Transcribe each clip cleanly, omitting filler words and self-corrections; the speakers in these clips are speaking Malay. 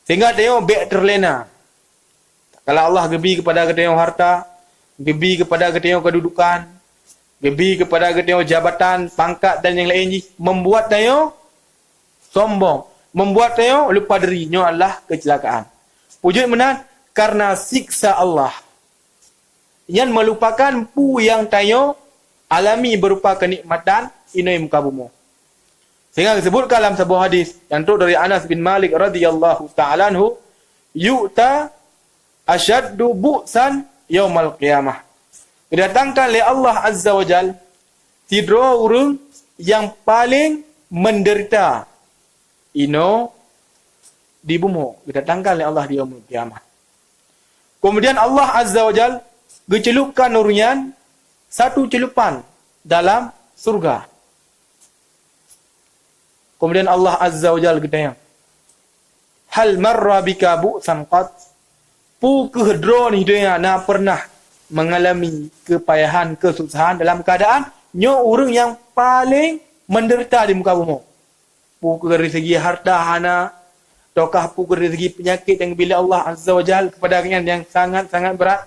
Sehingga tengok beg terlena. Kalau Allah gebi kepada tengok harta, gebi kepada tengok kedudukan, gebi kepada tengok jabatan, pangkat dan yang lain, membuat tengok sombong, membuat tengok lupa dirinya adalah kecelakaan. Wujud mana? Karena siksa Allah yang melupakan pu yang tayo alami berupa kenikmatan inai muka bumi. Sehingga disebutkan dalam sebuah hadis yang turut dari Anas bin Malik radhiyallahu ta'ala anhu, yu'ta asyaddu bu'san yaumal qiyamah. Didatangkan oleh Allah Azza wa Jal tidro urang yang paling menderita ino di bumi. Didatangkan oleh Allah di yaumul qiyamah. Kemudian Allah Azza wa Jal gecelupkan nurunyan satu celupan dalam surga. Kemudian Allah Azza wa Jalla bertanya, hal marra bika bu'san qat? Pu kehedro ni dia na pernah mengalami kepayahan, kesusahan dalam keadaan nyo orang yang paling menderita di muka bumi. Pu dari segi harta hana, ataukah pu dari segi penyakit yang bila Allah Azza wa Jalla kepada kalian yang sangat-sangat berat.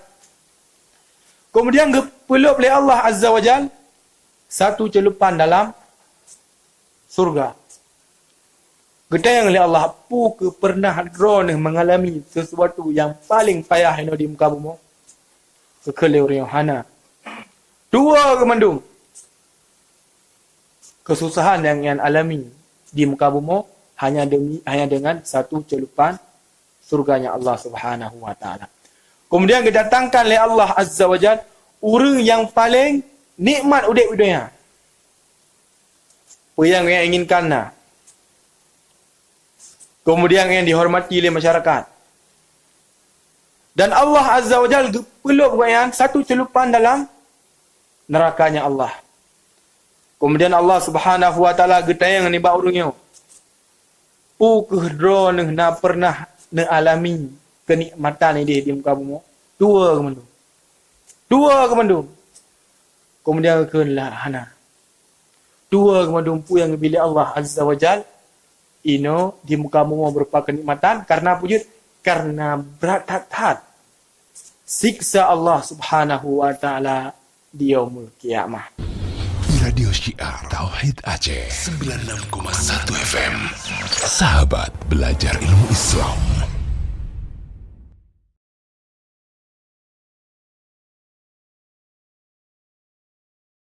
Kemudian peluk oleh Allah Azza wa Jalla satu celupan dalam surga. Gedayang oleh Allah, pu ke pernah drone mengalami sesuatu yang paling payah di muka bumi. Kekele orang hana. Dua kemandung. Kesusahan yang alami di muka bumi hanya dengan satu celupan surganya Allah Subhanahu wa taala. Kemudian didatangkan oleh Allah Azza wa Jalla orang yang paling nikmat udip dunia. Apa yang inginkan nah. Kemudian yang dihormati oleh masyarakat. Dan Allah Azza wa Jalla peluk buayan satu celupan dalam nerakanya Allah. Kemudian Allah Subhanahu wa taala getayang ni ba urangnya. Pu kehdro na pernah na alami kenikmatan ini di muka bumi. Dua kemandung. Kemudian kelah hana. Dua kemandung pu yang bila Allah Azza wa Jalla ino di muka bumi berupa kenikmatan karena wujud, karena berat siksa Allah Subhanahu wa taala di yaumul qiyamah. Radio Syiar Tauhid Aceh 96,1 FM. Sahabat belajar ilmu Islam.